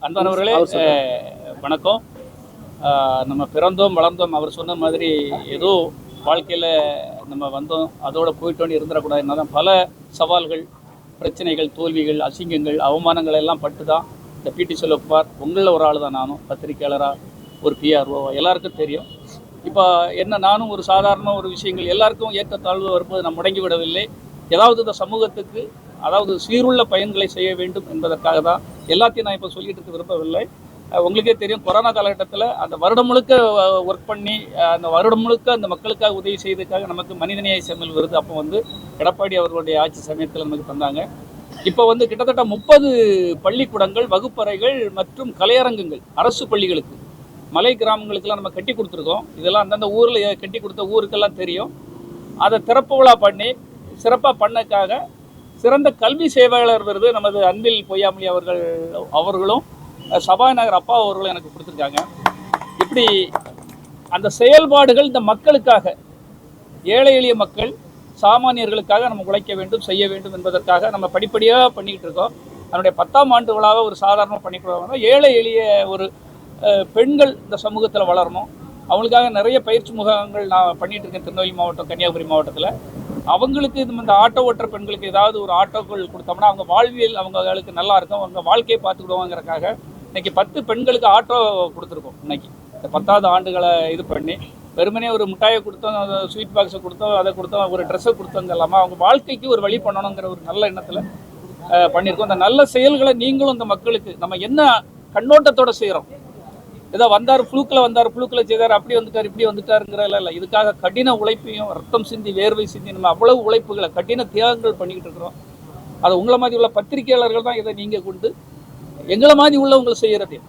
அன்பானவர்களே வணக்கம். நம்ம பிறந்தோம் வளர்ந்தோம் அவர் சொன்ன மாதிரி ஏதோ வாழ்க்கையில் நம்ம வந்தோம் அதோடு போயிட்டோன்னு இருந்துடக்கூடாது. என்னதான் பல சவால்கள், பிரச்சனைகள், தோல்விகள், அசிங்கங்கள், அவமானங்கள் எல்லாம் பட்டு தான் இந்த பிடி செல்வகுமார் உங்களில் ஒரு ஆள் தான். நானும் பத்திரிக்கையாளராக, ஒரு பிஆர்ஓ, எல்லாருக்கும் தெரியும். இப்போ என்ன, நானும் ஒரு சாதாரண ஒரு விஷயங்கள் எல்லாருக்கும் ஏற்றத்தாழ்வு வரும்போது நான் முடங்கி விடவில்லை. ஏதாவது இந்த சமூகத்துக்கு அதாவது சீருள்ள பயன்களை செய்ய வேண்டும் என்பதற்காக தான் எல்லாத்தையும் நான் இப்போ சொல்லிட்டு இருக்க விரும்பவில்லை. உங்களுக்கே தெரியும், கொரோனா காலகட்டத்தில் அந்த வருடம் முழுக்க ஒர்க் பண்ணி அந்த வருடம் முழுக்க அந்த மக்களுக்காக உதவி செய்ததுக்காக நமக்கு மனிதநேய செம்மல் விருது அப்போ எடப்பாடி அவர்களுடைய ஆட்சி சமயத்தில் நமக்கு தந்தாங்க. இப்போ கிட்டத்தட்ட 30 பள்ளிக்கூடங்கள், வகுப்பறைகள் மற்றும் கலையரங்கங்கள் அரசு பள்ளிகளுக்கு, மலை கிராமங்களுக்கெல்லாம் நம்ம கட்டி கொடுத்துருக்கோம். இதெல்லாம் அந்தந்த ஊரில் கட்டி கொடுத்த ஊருக்கெல்லாம் தெரியும். அதை திறப்பு விழா பண்ணி சிறப்பாக பண்ணக்காக சிறந்த கல்வி சேவையாளர் விருது நமது அன்பில் பொய்யாமொழி அவர்களும் சபாநாயகர் அப்பா அவர்களும் எனக்கு கொடுத்துருக்காங்க. இப்படி அந்த செயல்பாடுகள் இந்த மக்களுக்காக, ஏழை எளிய மக்கள், சாமானியர்களுக்காக நம்ம உழைக்க வேண்டும், செய்ய வேண்டும் என்பதற்காக நம்ம படிப்படியாக பண்ணிக்கிட்டு இருக்கோம். அதனுடைய 10ஆம் ஆண்டு விழாவை ஒரு சாதாரணமாக பண்ணிக்கிறோம். ஏழை எளிய ஒரு பெண்கள் இந்த சமூகத்தில் வளரணும், அவங்களுக்காக நிறைய பயிற்சி முகாம்கள் நான் பண்ணிகிட்டு இருக்கேன். திருநெல்வேலி மாவட்டம், கன்னியாகுமரி மாவட்டத்தில் அவங்களுக்கு இந்த ஆட்டோ ஓட்டுற பெண்களுக்கு ஏதாவது ஒரு ஆட்டோக்கள் கொடுத்தோம்னா அவங்க வாழ்வியல் அவங்களுக்கு நல்லா இருக்கும், அவங்க வாழ்க்கையை பார்த்துக்கிடுவாங்கிறக்காக இன்றைக்கி 10 பெண்களுக்கு ஆட்டோ கொடுத்துருக்கோம். இன்றைக்கி இந்த 10வது ஆண்டுகளை இது பண்ணி வெறுமனே ஒரு மிட்டாயை கொடுத்தோம், ஸ்வீட் பாக்ஸை கொடுத்தோம், அதை கொடுத்தோம், ஒரு ட்ரெஸ்ஸை கொடுத்தோங்க இல்லாமல் அவங்க வாழ்க்கைக்கு ஒரு வழி பண்ணணுங்கிற ஒரு நல்ல எண்ணத்தில் பண்ணியிருக்கோம். அந்த நல்ல செயல்களை நீங்களும் இந்த மக்களுக்கு நம்ம என்ன கண்ணோட்டத்தோடு செய்கிறோம். ஏதோ வந்தார் ஃப்ளூக்கில் செய்தார், அப்படி வந்துட்டார், இப்படி வந்துட்டாருங்கிறதுல இல்லை. இதுக்காக கடின உழைப்பையும் ரத்தம் சிந்தி வேர்வை சிந்தி நம்ம அவ்வளவு உழைப்புகளை, கடின தியாகங்கள் பண்ணிக்கிட்டு இருக்கிறோம். அதை உங்களை மாதிரி உள்ள பத்திரிகையாளர்கள் தான் இதை நீங்கள் கொண்டு எங்களை மாதிரி உள்ளவங்களை செய்கிறது.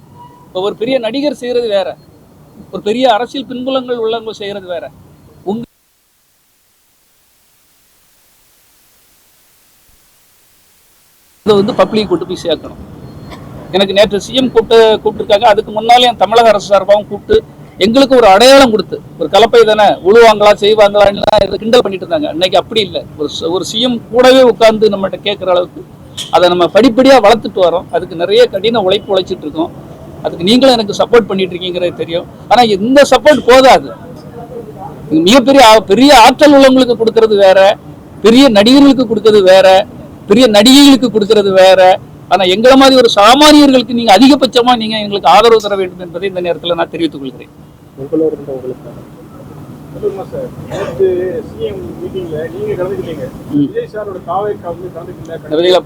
இப்போ ஒரு பெரிய நடிகர் செய்கிறது வேற, ஒரு பெரிய அரசியல் பின்புலங்கள் உள்ளவங்க செய்கிறது வேற. இதை பப்ளிக் கொண்டு போய் சேர்க்கணும். எனக்கு நேற்று சிஎம் கூப்பிட்டுருக்காங்க. அதுக்கு முன்னாலே என் தமிழக அரசு சார்பாகவும் கூப்பிட்டு எங்களுக்கு ஒரு அடையாளம் கொடுத்து, ஒரு கலப்பை தானே உழுவாங்களா செய்வாங்களான்னா இதை கிண்டல் பண்ணிட்டு இருந்தாங்க. இன்னைக்கு அப்படி இல்லை. ஒரு சிஎம் கூடவே உட்கார்ந்து நம்மகிட்ட கேட்குற அளவுக்கு அதை நம்ம படிப்படியாக வளர்த்துட்டு வரோம். அதுக்கு நிறைய கடின உழைப்பு உழைச்சிட்டு இருக்கோம். அதுக்கு நீங்களும் எனக்கு சப்போர்ட் பண்ணிட்டு இருக்கீங்கிறது தெரியும். ஆனால் இந்த சப்போர்ட் போதாது. பெரிய ஆற்றல் உள்ளவங்களுக்கு கொடுக்கறது வேற, பெரிய நடிகர்களுக்கு கொடுக்கறது வேற, பெரிய நடிகைகளுக்கு கொடுக்கறது வேற. ஆனால் எங்களை மாதிரி ஒரு சாமானியர்களுக்கு நீங்கள் அதிகபட்சமாக நீங்கள் எங்களுக்கு ஆதரவு தர வேண்டும் என்பதை இந்த நேரத்தில் நான் தெரிவித்துக் கொள்கிறேன்.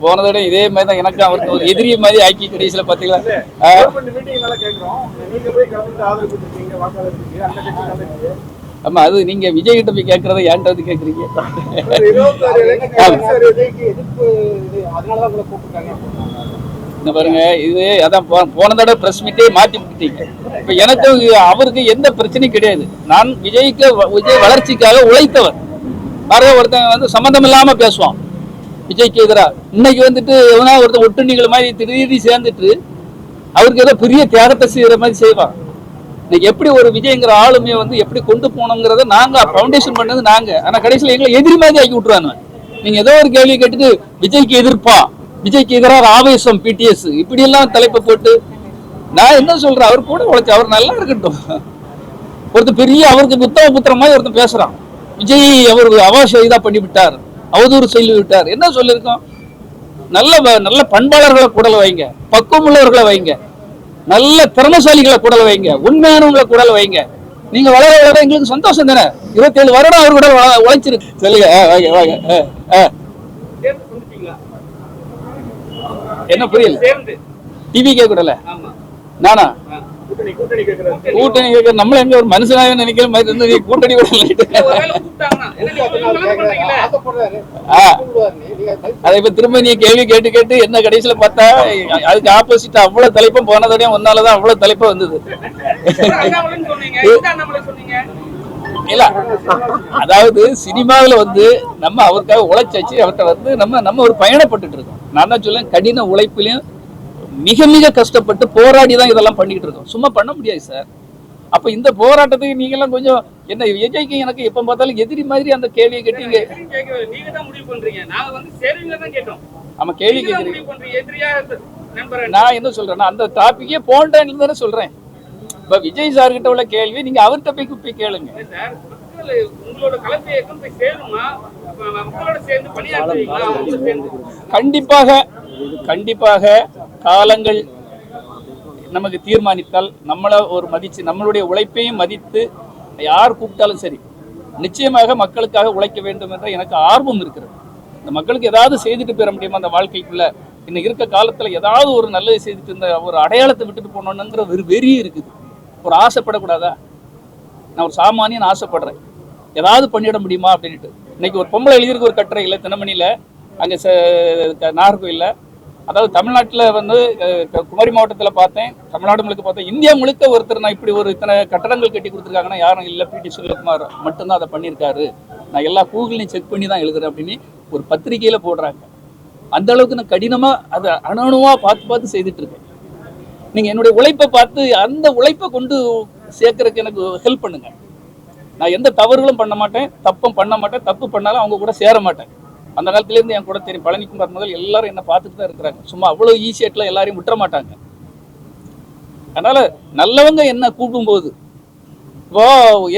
போனதோட இதே மாதிரி தான் எனக்கு அவருக்கு ஒரு எதிரி மாதிரி ஆக்கி கடைசியில் பார்த்தீங்களா. ஆமா, அது நீங்க விஜய் கிட்ட போய் கேட்கறத ஏன்றது கேட்குறீங்க. பாருங்க, இது அதான் போன தடவை பிரஸ் மீட்டே மாற்றி விட்டுட்டீங்க. இப்ப எனக்கு அவருக்கு எந்த பிரச்சனையும் கிடையாது. நான் விஜய் வளர்ச்சிக்காக உழைத்தவர். பாருங்க, ஒருத்தன் சம்மந்தம் இல்லாம பேசுவான் விஜய்க்கு எதிராக. இன்னைக்கு எவனா ஒருத்தன் ஒட்டுண்ணிகள் மாதிரி திடீர்னு சேர்ந்துட்டு அவருக்கு ஏதோ பெரிய தியாகத்தை செய்யற மாதிரி செய்வான். இன்னைக்கு எப்படி ஒரு விஜய்ங்கிற ஆளுமே எப்படி கொண்டு போனோங்கிறத நாங்க ஃபவுண்டேஷன் பண்ணது நாங்க. ஆனா கடைசியில் எங்களை எதிரி மாதிரி ஆக்கி விட்டுருவாங்க. நீங்க ஏதோ ஒரு கேள்வி கேட்டுட்டு விஜய்க்கு எதிர்ப்பா, விஜய்க்கு எதிராக ஆவேசம், பிடிஎஸ் இப்படி எல்லாம் தலைப்பை போட்டு நான் என்ன சொல்றேன், அவர் கூட உழைச்ச, அவர் நல்லா இருக்கட்டும். ஒருத்தர் பெரிய அவருக்கு உத்தம புத்திர மாதிரி ஒருத்தர் பேசுறான். விஜய் அவர் அவாச இதா பண்ணி விட்டார், அவதூறு சொல்லி விட்டார். என்ன சொல்லியிருக்கோம்? நல்ல பண்பாளர்களை கூடல வைங்க, பக்குவம் உள்ளவர்களை வைங்க, நல்ல திறமசாலிகளை கூடல வைங்க, உண்மையானவங்களை கூடல வைங்க. நீங்க வளர வளர எங்களுக்கு சந்தோஷம் தானே. 27 வருடம் அவர் கூட உழைச்சிருக்கு. சொல்லுங்க. என்ன புரியல? டிவி கேட்கல நானா கூட்டணி கேட்க நம்மள எங்க ஒரு மனுஷனாக நினைக்கிற மாதிரி இருந்து கூட்டணி கூட அதை இப்ப திரும்ப நீ கேள்வி கேட்டு என்ன கடைசியில பார்த்தா அதுக்கு ஆப்போசிட்டா அவ்வளவு தலைப்பும் போனதோடய ஒன்னாலதான் அவ்வளவு தலைப்பா வந்தது. இல்ல, அதாவது சினிமாவில் நம்ம அவருக்காக உழைச்சாச்சு. அவர்கிட்ட நம்ம ஒரு பயணப்பட்டு இருக்கோம். நான் தான் சொல்லேன், கடின உழைப்பிலையும் மிக மிக கஷ்டப்பட்டு போராடி தான் இதெல்லாம் பண்ணிக்கிட்டு இருக்கோம். சும்மா பண்ண முடியாது சார். அப்ப இந்த போராட்டத்துக்கு நீங்கெல்லாம் கொஞ்சம் என்ன விஜய்க்கு எனக்கு எப்ப பார்த்தாலும் எதிரி மாதிரி அந்த கேள்வியை கேட்டீங்க. ஆமா, கேள்வி கேட்குறீங்க. நான் என்ன சொல்றேன்னா அந்த டாபிக்கே போன்றேன்னு தானே சொல்றேன். இப்ப விஜய் சார் கிட்ட உள்ள கேள்வி நீங்க அவர்கிட்ட போய் கேளுங்க. கண்டிப்பாக கண்டிப்பாக காலங்கள் நமக்கு தீர்மானித்தால் நம்மளை ஒரு மதிச்சு நம்மளுடைய உழைப்பையும் மதித்து யார் கூப்பிட்டாலும் சரி நிச்சயமாக மக்களுக்காக உழைக்க வேண்டும் என்ற எனக்கு ஆர்வம் இருக்கிறது. இந்த மக்களுக்கு ஏதாவது செய்துட்டு பெற முடியுமா அந்த வாழ்க்கைக்குள்ள இன்னும் இருக்க காலத்துல ஏதாவது ஒரு நல்லது செய்துட்டு இந்த ஒரு அடையாளத்தை விட்டுட்டு போனோம்ங்கிற ஒரு வெறி இருக்குது. ஒரு ஆசைப்படக்கூடாதா? நான் ஒரு சாமானியன் ஆசைப்படுறேன் ஏதாவது பண்ணிட முடியுமா அப்படின்ட்டு. இன்னைக்கு ஒரு பொம்பளை எழுதியிருக்கு ஒரு கட்டுரை இல்லை தினமணியில் அங்கே நாகர்கோயிலில், அதாவது தமிழ்நாட்டில் வந்து குமரி மாவட்டத்தில் பார்த்தேன், தமிழ்நாடு முழுக்க பார்த்தேன், இந்தியா முழுக்க ஒருத்தர் நான் இப்படி ஒரு இத்தனை கட்டடங்கள் கட்டி கொடுத்துருக்காங்கன்னா யாரும் இல்லை, பிடி சுரேஷ்குமார் மட்டும்தான் அதை பண்ணியிருக்காரு, நான் எல்லா கூகுளையும் செக் பண்ணி தான் எழுதுறேன் அப்படின்னு ஒரு பத்திரிகையில் போடுறாங்க. அந்த அளவுக்கு நான் கடினமாக அதை அணுவாக பார்த்து செய்துட்டு இருக்கேன். நீங்கள் என்னுடைய உழைப்பை பார்த்து அந்த உழைப்பை கொண்டு சேர்க்கறதுக்கு எனக்கு ஹெல்ப் பண்ணுங்க. நான் எந்த தவறுகளும் பண்ண மாட்டேன், தப்பும் பண்ண மாட்டேன், தப்பு பண்ணாலும் அவங்க கூட சேர மாட்டேன். அந்த காலத்துலேருந்து என் கூட தெரியும், பழனிக்குமார் முதல் எல்லாரும் என்ன பார்த்துட்டு தான் இருக்கிறாங்க. சும்மா அவ்வளோ ஈஸியாட்டில் எல்லாரையும் விட்டுற மாட்டாங்க. அதனால நல்லவங்க என்ன கூப்பிடும்போது இப்போ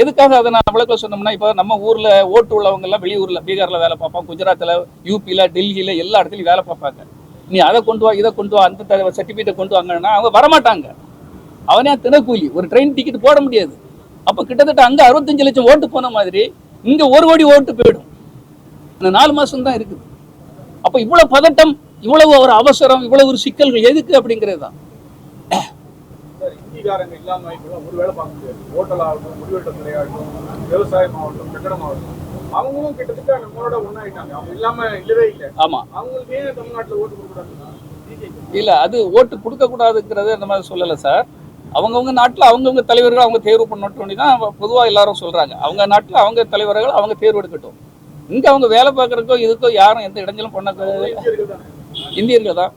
எதுக்காக அதை நான் விளக்க சொன்னோம்னா, இப்போ நம்ம ஊரில் ஓட்டு உள்ளவங்க எல்லாம் வெளியூரில் பீகாரில் வேலை பார்ப்பாங்க, குஜராத்தில், யூபியில், டெல்லியில் எல்லா இடத்துலையும் வேலை பார்ப்பாங்க. நீ அதை கொண்டு வா இதை கொண்டு வா அந்த சர்டிஃபிகேட்டை கொண்டு வாங்கன்னா அவங்க வரமாட்டாங்க. அவனே தினக்கூலி, ஒரு ட்ரெயின் டிக்கெட் போட முடியாது. அப்போ கிட்டத்தட்ட அங்கே 65 லட்சம் ஓட்டு போன மாதிரி இங்கே 1 கோடி ஓட்டு போயிடும். இந்த 4 மாதம் தான் இருக்குது. அப்போ இவ்வளவு பதட்டம், இவ்வளவு ஒரு அவசரம், இவ்வளவு ஒரு சிக்கல்கள் எதுக்கு அப்படிங்கிறது தான். அவங்களும் கிட்டத்தட்ட நம்மளோட ஒண்ணாயிட்டாங்க. அவங்க இல்லாம இல்லவே இல்லை. ஆமா, அவங்களுக்கு ஏன் தமிழ்நாட்டுல ஓட்டு கொடுக்கக்கூடாது? இல்ல அது ஓட்டு கொடுக்க கூடாதுங்கிறது அந்த மாதிரி சொல்லல சார். அவங்கவுங்க நாட்டில் அவங்கவுங்க தலைவர்கள் அவங்க தேர்வு பண்ண தான் பொதுவாக எல்லாரும் சொல்றாங்க. அவங்க நாட்டில் அவங்க தலைவர்கள் அவங்க தேர்வு எடுக்கட்டும். இங்க அவங்க வேலை பார்க்கறதுக்கோ இதுக்கோ யாரும் எந்த இடைஞ்சலும் பண்ண இந்தியர்கள் தான்.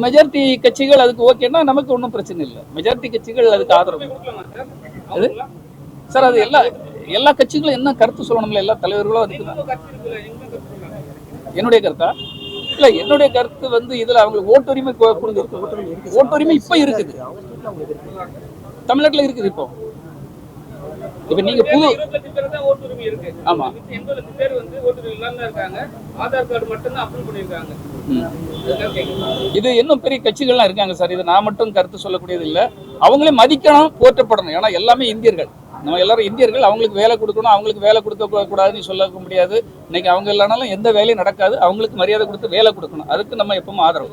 மெஜாரிட்டி கட்சிகள் அதுக்கு ஓகேன்னா நமக்கு ஒன்றும் பிரச்சனை இல்லை. மெஜாரிட்டி கட்சிகள் அதுக்கு ஆதரவு அது சார். அது எல்லா கட்சிகளும் என்ன கருத்து சொல்லணும்ல, எல்லா தலைவர்களும் அதுக்கு தான். என்னுடைய கருத்தா இல்லை, என்னுடைய கருத்து வந்து இதுல அவங்களுக்கு ஓட்டுரிமை ஓட்டுரிமை இப்ப இருக்குது, தமிழ்நாட்டில் இருக்குது. இப்போ நீங்க புது ஆமா இது இன்னும் பெரிய கட்சிகள்லாம் இருக்காங்க சார். இது நான் மட்டும் கருத்து சொல்லக்கூடியது இல்லை. அவங்களே மதிக்கணும், போற்றப்படணும். ஏன்னா எல்லாமே இந்தியர்கள், நம்ம எல்லாரும் இந்தியர்கள். அவங்களுக்கு வேலை கொடுக்கணும், அவங்களுக்கு வேலை கொடுக்க கூடாதுன்னு சொல்ல முடியாது. இன்னைக்கு அவங்க இல்லைனாலும் எந்த வேலையும் நடக்காது. அவங்களுக்கு மரியாதை கொடுத்து வேலை கொடுக்கணும். அதுக்கு நம்ம எப்பவும் ஆதரவு.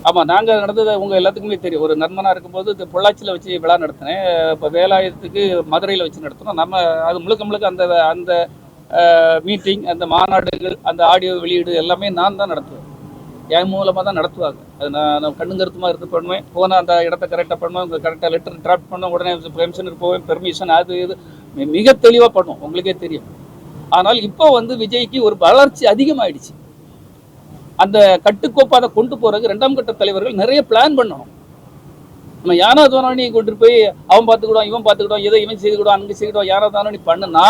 ஆமா, நாங்க நடந்தது உங்க எல்லாத்துக்குமே தெரியும். ஒரு நண்பனா இருக்கும்போது பொள்ளாச்சியில வச்சு விழா நடத்தினேன். இப்போ வேலாயுதத்துக்கு மதுரையில வச்சு நடத்தினோம். நம்ம அது முழுக்க அந்த அந்த மீட்டிங், அந்த மாநாடுகள், அந்த ஆடியோ வெளியீடு எல்லாமே நான் தான் நடத்துவேன். என் மூலமாக தான் நடத்துவாங்க. அது நான் கண்ணுங்கருத்துமாக இருந்து பண்ணுவேன். போனால் அந்த இடத்த கரெக்டாக பண்ணுவேன், உங்கள் கரெக்டாக லெட்டர் டிராஃப்ட் பண்ணுவேன், உடனே பெர்மிஷனுக்கு போவேன், பெர்மிஷன் அது இது மிக தெளிவாக பண்ணுவோம், உங்களுக்கே தெரியும். ஆனால் இப்போ வந்து விஜய்க்கு ஒரு வளர்ச்சி அதிகமாகிடுச்சு. அந்த கட்டுக்கோப்பாக அதை கொண்டு போகிறதுக்கு 2ஆம் கட்ட தலைவர்கள் நிறைய பிளான் பண்ணணும். நம்ம யாரோ தானோனி கொண்டு போய் அவன் பார்த்துக்கிடுவான், இவன் பார்த்துக்கிடுவான், இதை இவன் செய்துக்கிடுவான், அங்கே செய்துக்கிடுவான், யாரோ தானோனி பண்ணுனா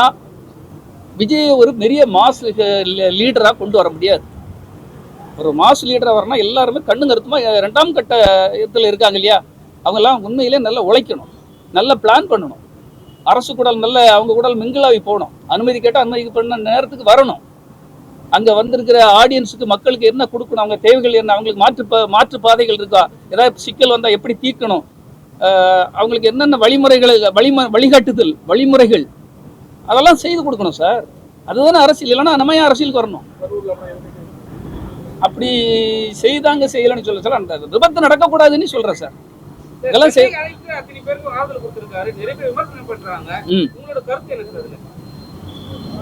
விஜய் ஒரு பெரிய மாஸ் லீடராக கொண்டு வர முடியாது. ஒரு மாஸ் லீடராக வரணும் எல்லாருமே கண்ணு கருத்துமாக 2ஆம் கட்ட இடத்துல இருக்காங்க இல்லையா, அவங்கெல்லாம் உண்மையிலே நல்லா உழைக்கணும், நல்லா பிளான் பண்ணணும். அரசு கூடல் நல்ல அவங்க கூடல் மிங்கிளாகி போகணும். அனுமதி கேட்டால் அனுமதி பண்ண நேரத்துக்கு வரணும். அங்கே வந்திருக்கிற ஆடியன்ஸுக்கு மக்களுக்கு என்ன கொடுக்கணும், அவங்க தேவைகள் என்ன, அவங்களுக்கு மாற்று பாதைகள் இருக்கா, ஏதாவது சிக்கல் வந்தால் எப்படி தீர்க்கணும், அவங்களுக்கு என்னென்ன வழிகாட்டுதல் வழிமுறைகள் அதெல்லாம் செய்து கொடுக்கணும் சார். அதுதானே அரசியல். இல்லைன்னா நம்ம ஏன் அரசியலுக்கு வரணும்? அப்படி செய்தாங்க செய்யலன்னு சொல்ல சார். அந்த விபத்து நடக்கக்கூடாதுன்னு சொல்றேன் சார். இதெல்லாம்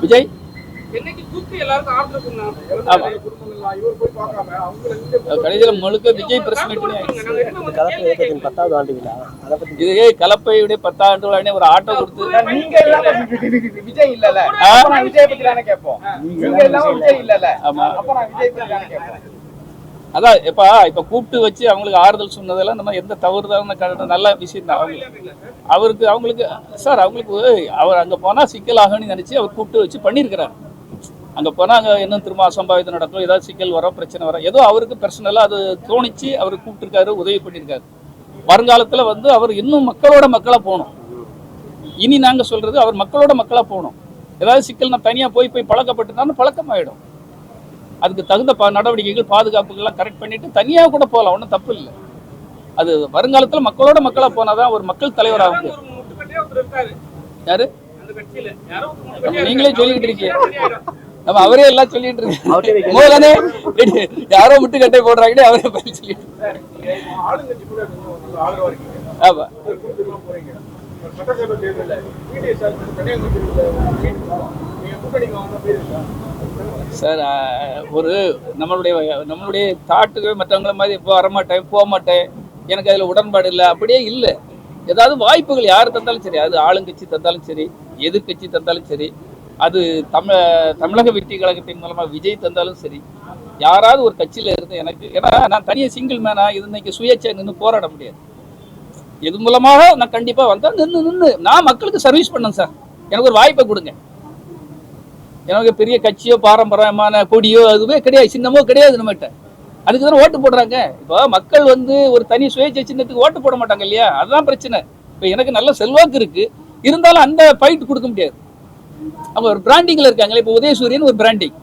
விஜய் என்னைக்கு கூப்பிட்டு எல்லாருக்கும் ஆர்டர் பண்ணாங்க குடும்பங்கள்லாம் இவர் போய் பார்க்காம அவங்க கடைசியில் முழுக்க விஜய் பிரஸ் மீட் கலப்பு இயக்கத்தின் 10வது ஆண்டு விழா அதை பத்தி இதுவே கலப்பையுடைய 10 ஆண்டு விழானே ஒரு ஆட்டோ கொடுத்து நீங்க எல்லாம் விஜய் இல்லல விஜய் பத்தி தானே கேட்போம் நீங்க எல்லாம் விஜய் இல்லல ஆமா அப்ப நான் விஜய் பத்தி தானே கேட்போம் அதான் இப்ப கூப்பிட்டு வச்சு அவங்களுக்கு ஆறுதல் சொன்னதெல்லாம் நம்ம எந்த தவறுதான நல்ல விஷயம் தான் அவங்களுக்கு சார் அவங்களுக்கு அவர் அங்க போனா சிக்கல் ஆகும்னு நினைச்சு அவர் கூப்பிட்டு வச்சு பண்ணியிருக்கிறார். அங்க போனா அங்க இன்னும் திரும்ப அசம்பாவிதம் நடக்கும், ஏதாவது சிக்கல் வரும், பிரச்சனை வரும், ஏதோ அவருக்கு பர்சனலா அது தோணிச்சு அவர் கூப்பிட்டுருக்காரு, உதவி பண்ணியிருக்காரு. வருங்காலத்துல அவர் இன்னும் மக்களோட மக்களா போகணும். இனி நாங்க சொல்றது அவர் மக்களோட மக்களா போகணும். ஏதாவது சிக்கல் நான் தனியா போய் பழக்கப்பட்டுனாலும் பழக்கமாயிடும். அதுக்கு தகுந்த நடவடிக்கைகள் பாதுகாப்புகள்லாம் கரெக்ட் பண்ணிட்டு தனியாக கூட போகலாம், ஒன்றும் தப்பு இல்லை. அது வருங்காலத்தில் மக்களோட மக்களாக போனாதான் ஒரு மக்கள் தலைவர் ஆகும். யாரு நீங்களே சொல்லிட்டு இருக்கீங்க, நம்ம அவரே எல்லாம் சொல்லிட்டு இருக்கீங்க. யாரோ முட்டுக்கட்டை போடுறாங்கன்னு அவரே பதில் சொல்லிட்டு. ஆமா சார், ஒரு நம்மளுடைய தாட்டுகள் மற்றவங்கள மாதிரி இப்போ வரமாட்டேன் போக மாட்டேன், எனக்கு அதில் உடன்பாடு இல்லை, அப்படியே இல்லை. ஏதாவது வாய்ப்புகள் யார் தந்தாலும் சரி, அது ஆளுங்கட்சி தந்தாலும் சரி, எதிர்கட்சி தந்தாலும் சரி, அது தமிழக வெற்றி கழகத்தின் மூலமாக விஜய் தந்தாலும் சரி, யாராவது ஒரு கட்சியில் இருந்து எனக்கு, ஏன்னா நான் தனியாக சிங்கிள் மேனா இது இன்னைக்கு சுயேட்சை நின்று போராட முடியாது. இது மூலமாக நான் கண்டிப்பாக வந்தால் நின்று நான் மக்களுக்கு சர்வீஸ் பண்ணேன் சார், எனக்கு ஒரு வாய்ப்பை கொடுங்க. எனக்கு பெரிய கட்சியோ பாரம்பரியமான கொடியோ அதுவே கிடையாது, சின்னமோ கிடையாது நம்மகிட்ட. அதுக்கு தானே ஓட்டு போடுறாங்க. இப்போ மக்கள் ஒரு தனி சுயேட்சை சின்னத்துக்கு ஓட்டு போட மாட்டாங்க இல்லையா, அதுதான் பிரச்சனை. இப்போ எனக்கு நல்ல செல்வாக்கு இருக்கு, இருந்தாலும் அந்த ஃபைட் கொடுக்க முடியாது. அவங்க ஒரு பிராண்டிங்ல இருக்காங்களே. இப்போ உதயசூரியன் ஒரு பிராண்டிங்,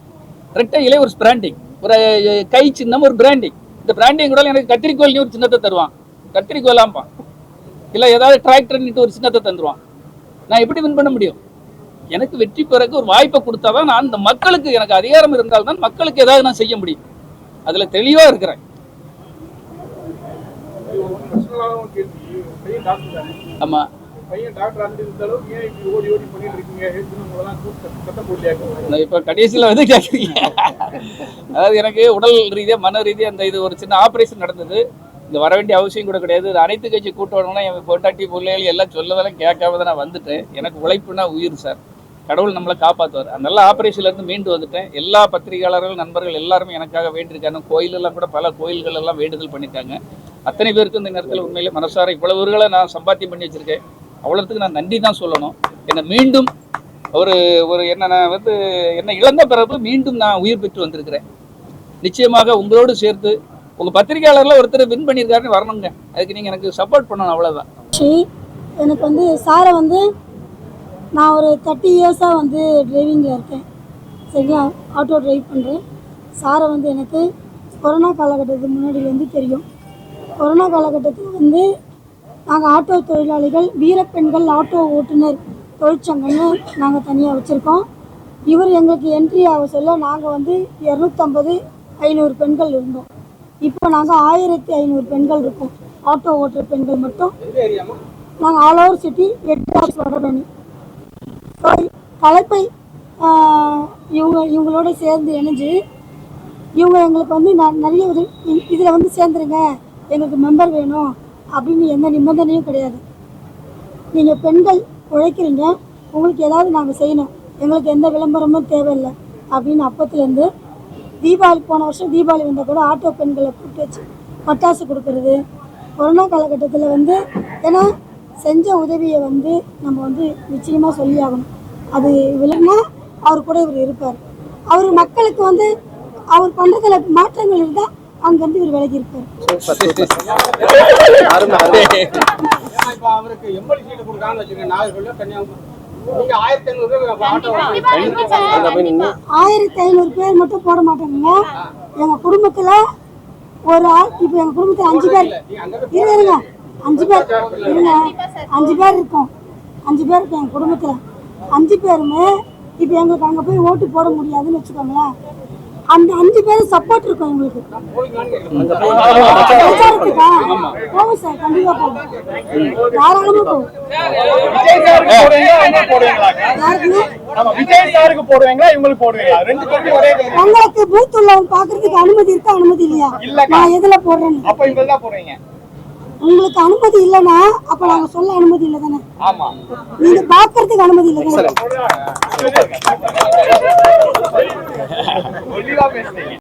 ரெட்டை இலை ஒரு பிராண்டிங், ஒரு கை சின்னம் ஒரு பிராண்டிங். இந்த பிராண்டிங் கூட எனக்கு கத்திரிக்கோல் ஒரு சின்னத்தை தருவான், கத்திரிக்கோலாம்பான், இல்லை ஏதாவது டிராக்டர்னிட்டு ஒரு சின்னத்தை தந்துருவான். நான் எப்படி வின் பண்ண முடியும்? எனக்கு வெற்றி பெறக்கு ஒரு வாய்ப்பை கொடுத்தாதான் நான் அந்த மக்களுக்கு, எனக்கு அதிகாரம் இருந்தால்தான் மக்களுக்கு ஏதாவது நான் செய்ய முடியும். அதுல தெளிவா இருக்கிறேன். ஆமா, இப்ப கடைசியில கேக்குறீங்க. அதாவது எனக்கு உடல் ரீதியா மன ரீதியா அந்த இது ஒரு சின்ன ஆபரேஷன் நடந்தது. இந்த வர வேண்டிய அவசியம் கூட கிடையாது. அனைத்து கட்சி கூட்டம்னா என் பொண்டாட்டி பிள்ளைகள் எல்லாம் சொல்லதெல்லாம் கேட்காம தான் நான் வந்துட்டேன். எனக்கு உழைப்புனா உயிர் சார், கடவுள் நம்மளை காப்பாற்றுவார். நல்ல ஆப்ரேஷன்லேருந்து மீண்டு வந்துட்டேன். எல்லா பத்திரிகையாளர்கள் நண்பர்கள் எல்லாருமே எனக்காக வேண்டியிருக்காங்க. கோயிலெல்லாம் கூட பல கோயில்கள் எல்லாம் வேண்டுதல் பண்ணியிருக்காங்க. அத்தனை பேருக்கு இந்த நேரத்தில் உண்மையிலே மனசார இவ்வளவுகளை நான் சம்பாத்தியம் பண்ணி வச்சுருக்கேன். அவ்வளோத்துக்கு நான் நன்றி தான் சொல்லணும். என்னை மீண்டும் என்னை இழந்த பிறகு மீண்டும் நான் உயிர் பெற்று வந்திருக்கிறேன். நிச்சயமாக உங்களோடு சேர்த்து உங்கள் பத்திரிகையாளர்லாம் ஒருத்தர் வின் பண்ணியிருக்காருன்னு வரணுங்க. அதுக்கு நீங்கள் எனக்கு சப்போர்ட் பண்ணணும், அவ்வளோதான். எனக்கு சாரை நான் ஒரு 30 இயர்ஸாக டிரைவிங்கில் இருக்கேன், சரிங்களா, ஆட்டோ டிரைவ் பண்ணுறேன். சாரை எனக்கு கொரோனா காலகட்டத்துக்கு முன்னாடியிலேருந்து தெரியும். கொரோனா காலகட்டத்தில் நாங்கள் ஆட்டோ தொழிலாளிகள் வீரப்பெண்கள் ஆட்டோ ஓட்டுநர் தொழிற்சங்கம்னு நாங்கள் தனியாக வச்சுருக்கோம். இவர் எங்களுக்கு என்ட்ரி ஆக சொல்ல நாங்கள் 250 500 பெண்கள் இருந்தோம். இப்போ நாங்கள் 1500 பெண்கள் இருக்கோம். ஆட்டோ ஓட்டுற பெண்கள் மட்டும். நாங்கள் all over city 8 hours Vadapalani. கலப்பை இவங்களோட சேர்ந்து இணைஞ்சு இவங்க எங்களுக்கு நிறைய இதில் சேர்ந்துருங்க, எங்களுக்கு மெம்பர் வேணும் அப்படின்னு எந்த நிபந்தனையும் கிடையாது. நீங்கள் பெண்கள் உழைக்கிறீங்க, உங்களுக்கு ஏதாவது நாங்கள் செய்யணும், எங்களுக்கு எந்த விளம்பரமும் தேவையில்லை அப்படின்னு அப்பத்துலேருந்து தீபாவளி, போன வருஷம் தீபாவளி வந்தால் கூட ஆட்டோ பெண்களை கூப்பிட்டு வச்சு பட்டாசு கொடுக்கறது. கொரோனா காலகட்டத்தில் ஏன்னா செஞ்ச உதவியை நம்ம நிச்சயமாக சொல்லி ஆகணும். அது விலகினா அவர் கூட இவர் இருப்பார். அவர் மக்களுக்கு அவர் பண்ணுறதுல மாற்றங்கள் இருந்தால் அங்கேருந்து இவர் விலகி இருப்பார். அவருக்கு 1500 பேர் மட்டும் போட மாட்டாங்க. எங்கள் குடும்பத்தில் ஒரு ஆள், இப்போ எங்கள் குடும்பத்தில் 5 பேர் இருங்க, 5 பேர் இருங்க, 5 பேர் இருக்கோம். 5 பேர் இருக்கோம் எங்கள் குடும்பத்தில். 5 பேருமே இப்போ எங்களுக்கு அங்கே போய் ஓட்டு போட முடியாதுன்னு வச்சுக்கோங்களேன். அந்த 5 பேரும் சப்போர்ட் இருக்கும் எங்களுக்கு. பிரச்சாரத்துக்கா? போவோம் சார், கண்டிப்பா போவோம், தாராளமா போவோம். விஜய் சாருக்கு போடுவீங்களா இவங்களுக்கு போடுவீங்களாங்க? யாருக்குங்க? ஆமா, விஜய் சாருக்கு போடுவீங்களா இவங்களுக்கு போடுவீங்களா? ரெண்டு பேரும் ஒரே கட்சி. உங்களுக்கு பூத் உள்ளவங்க பாக்குறதுக்கு அனுமதி இருக்கா, அனுமதி இல்லையா? இல்லக்கா. நான் எதுல போடுறேன்னு அப்ப இவங்க தான் போடுவீங்க. உங்களுக்கு அனுமதி இல்லைன்னா அப்ப நாங்க சொல்ல அனுமதி இல்லை தானே? ஆமா, நீங்க பாக்குறதுக்கு அனுமதி இல்லை தானே? ஒளிவா பேசுறீங்க.